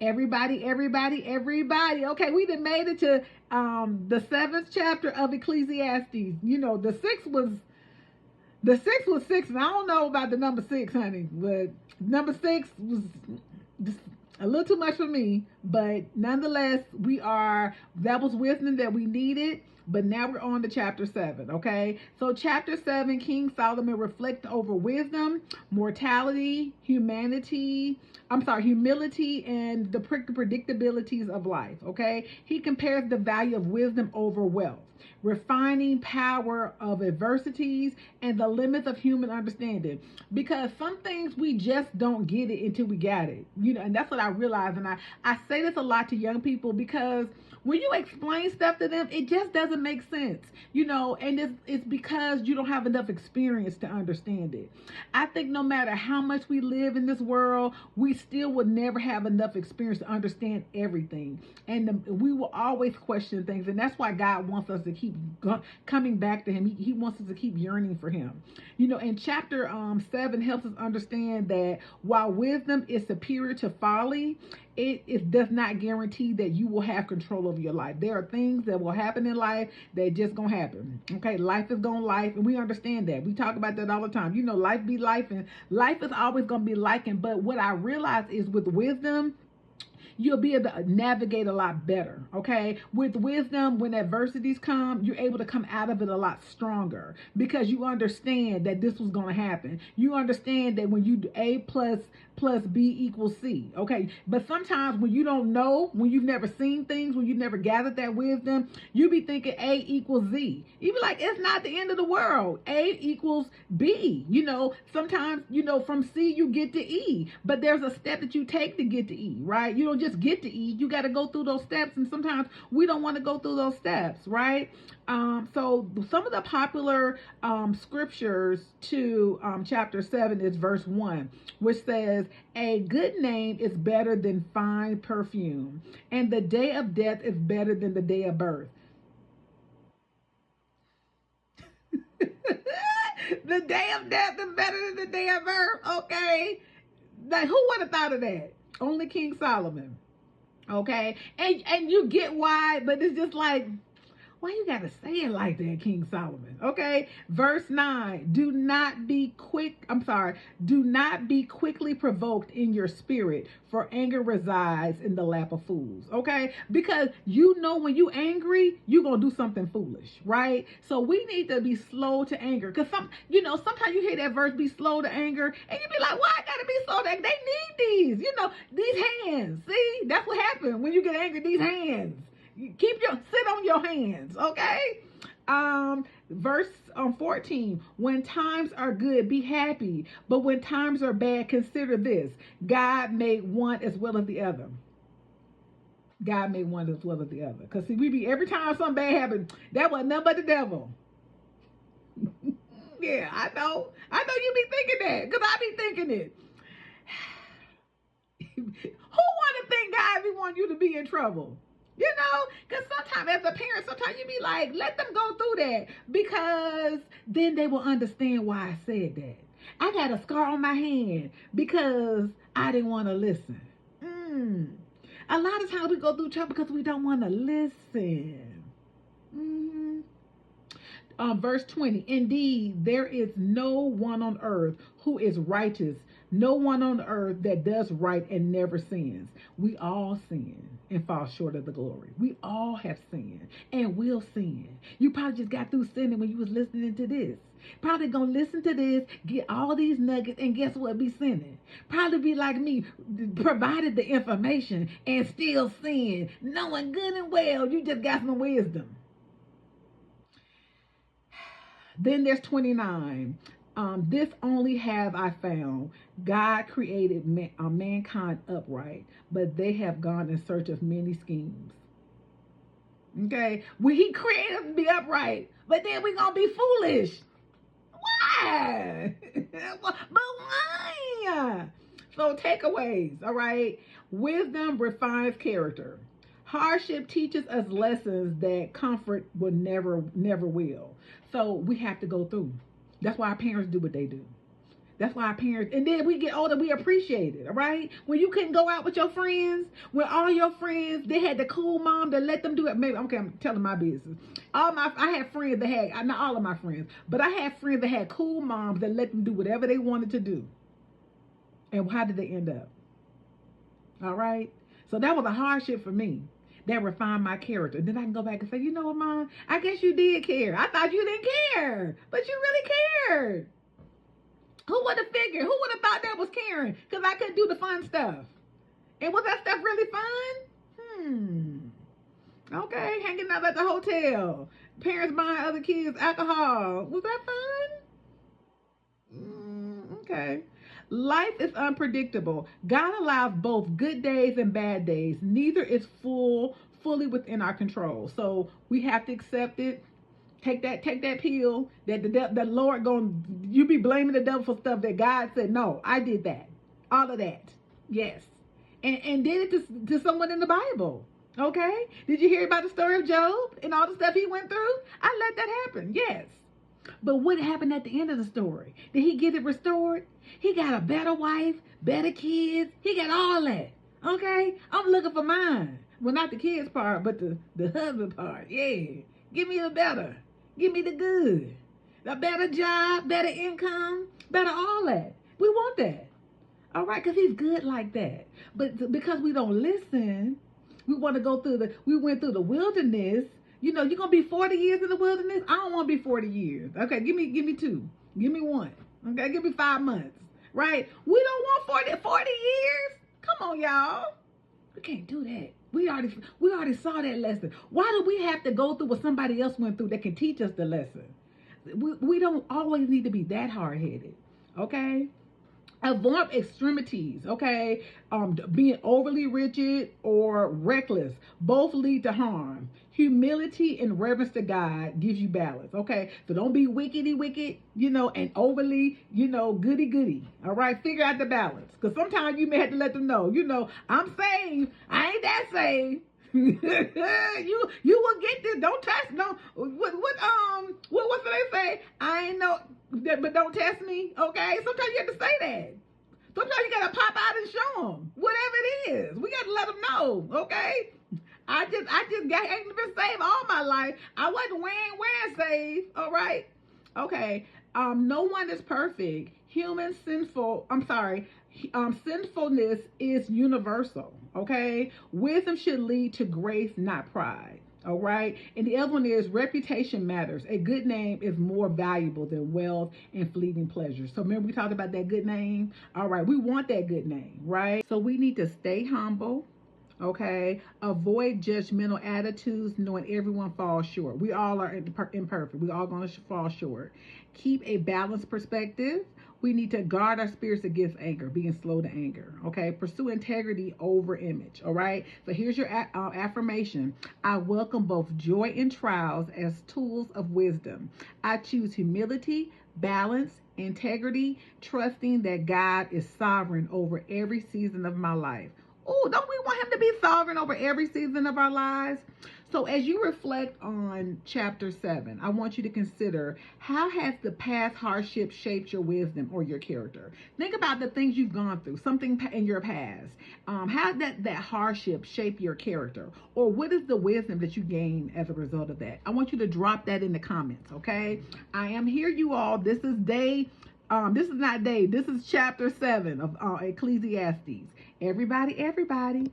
Everybody. Okay, we done made it to the 7th chapter of Ecclesiastes. You know, the six was six, and I don't know about the number six, honey, but number six was just a little too much for me. But nonetheless, that was wisdom that we needed. But now we're on to chapter 7, okay? So chapter 7, King Solomon reflects over wisdom, humility, and the predictabilities of life, okay? He compares the value of wisdom over wealth, refining power of adversities, and the limits of human understanding. Because some things we just don't get it until we got it. You know, and that's what I realize. And I say this a lot to young people, because when you explain stuff to them, it just doesn't make sense, you know, and it's because you don't have enough experience to understand it. I think no matter how much we live in this world, we still would never have enough experience to understand everything. And we will always question things. And that's why God wants us to keep coming back to him. He wants us to keep yearning for him. You know, and chapter 7 helps us understand that while wisdom is superior to folly, it does not guarantee that you will have control over your life. There are things that will happen in life that just gonna happen. Okay, life is gonna life, and we understand that. We talk about that all the time. You know, life be life, and life is always gonna be liking. But what I realize is with wisdom, you'll be able to navigate a lot better, okay? With wisdom, when adversities come, you're able to come out of it a lot stronger because you understand that this was going to happen. You understand that when you do A plus B equals C, okay? But sometimes when you don't know, when you've never seen things, when you've never gathered that wisdom, you be thinking A equals Z. You be like, it's not the end of the world. A equals B. You know, sometimes, you know, from C you get to E, but there's a step that you take to get to E, right? You don't just get to E. You got to go through those steps, and sometimes we don't want to go through those steps, right? So some of the popular scriptures to chapter 7 is verse 1, which says, a good name is better than fine perfume, and the day of death is better than the day of birth. The day of death is better than the day of birth, okay? Like, who would have thought of that? Only King Solomon. Okay, and you get why, but it's just like, why you gotta say it like that, King Solomon? Okay, verse 9, do not be quickly provoked in your spirit, for anger resides in the lap of fools. Okay, because you know when you angry, you're gonna do something foolish, right? So we need to be slow to anger, because sometimes you hear that verse, be slow to anger, and you be like, why I gotta be slow to anger? They need these, these hands. See, that's what happens when you get angry, these hands. Sit on your hands, okay? Verse 14, when times are good, be happy, but when times are bad, consider this: God made one as well as the other. God made one as well as the other. Because see, we be, every time something bad happens, that was nothing but the devil. Yeah, I know you be thinking that, because I be thinking it. Who want to think God be want you to be in trouble? Because sometimes as a parent, sometimes you be like, let them go through that, because then they will understand why I said that. I got a scar on my hand because I didn't want to listen. A lot of times we go through trouble because we don't want to listen. Verse 20, indeed, there is no one on earth who is righteous, no one on earth that does right and never sins. We all sin and fall short of the glory. We all have sinned and will sin. You probably just got through sinning when you was listening to this. Probably gonna listen to this, get all these nuggets, and guess what? Be sinning. Probably be like me, provided the information and still sin, knowing good and well you just got some wisdom. Then there's 29. This only have I found: God created mankind upright, but they have gone in search of many schemes. Okay, well, he created us to be upright, but then we're gonna be foolish. Why? But why? So takeaways, all right? Wisdom refines character. Hardship teaches us lessons that comfort will never will. So we have to go through. That's why our parents do what they do. That's why our parents, and then we get older, we appreciate it, all right? When you couldn't go out with your friends, when all your friends, they had the cool mom that let them do it. Maybe, okay, I'm telling my business. I had friends that had, not all of my friends, but I had friends that had cool moms that let them do whatever they wanted to do. And how did they end up? All right? So that was a hardship for me. That refined my character. Then I can go back and say, you know what, Mom? I guess you did care. I thought you didn't care, but you really cared. Who would have figured? Who would have thought that was caring? Because I couldn't do the fun stuff. And was that stuff really fun? Okay, hanging out at the hotel. Parents buying other kids alcohol. Was that fun? Okay. Life is unpredictable. God allows both good days and bad days. Neither is fully within our control. So we have to accept it. Take that pill that the Lord you be blaming the devil for stuff that God said, no, I did that. All of that. Yes. And did it to someone in the Bible. Okay? Did you hear about the story of Job and all the stuff he went through? I let that happen. Yes. But what happened at the end of the story? Did he get it restored? He got a better wife, better kids. He got all that. Okay? I'm looking for mine. Well, not the kids part, but the husband part. Yeah. Give me the better. Give me the good. A better job, better income, better all that. We want that. All right? Because he's good like that. But because we don't listen, we want to we went through the wilderness. You know, you're going to be 40 years in the wilderness? I don't want to be 40 years. Okay, give me 2. Give me 1. Okay, give me 5 months. Right? We don't want 40 years. Come on, y'all. We can't do that. We already saw that lesson. Why do we have to go through what somebody else went through that can teach us the lesson? We don't always need to be that hard-headed. Okay? Avoid extremities, okay? Being overly rigid or reckless both lead to harm. Humility and reverence to God gives you balance, okay? So don't be wicked, and overly, goody. All right, figure out the balance, because sometimes you may have to let them know, I'm saved. I ain't that saved. you will get this. Don't test. No. What do they say? I ain't know, but don't test me. Okay. Sometimes you have to say that. Sometimes you gotta pop out and show them whatever it is. We gotta let them know. Okay. I just ain't been saved all my life. I wasn't wearing saved. All right. Okay. No one is perfect. Sinfulness is universal. Okay. Wisdom should lead to grace, not pride. All right. And the other one is reputation matters. A good name is more valuable than wealth and fleeting pleasures. So remember we talked about that good name. All right. We want that good name, right? So we need to stay humble. Okay. Avoid judgmental attitudes, knowing everyone falls short. We all are imperfect. We all going to fall short. Keep a balanced perspective. We need to guard our spirits against anger, being slow to anger. Okay. Pursue integrity over image. All right. So here's your affirmation. I welcome both joy and trials as tools of wisdom. I choose humility, balance, integrity, trusting that God is sovereign over every season of my life. Oh, don't we want him to be sovereign over every season of our lives? So as you reflect on chapter 7, I want you to consider, how has the past hardship shaped your wisdom or your character? Think about the things you've gone through, something in your past. How did that hardship shape your character? Or what is the wisdom that you gained as a result of that? I want you to drop that in the comments, okay? I am here, you all. This is this is chapter 7 of Ecclesiastes. Everybody,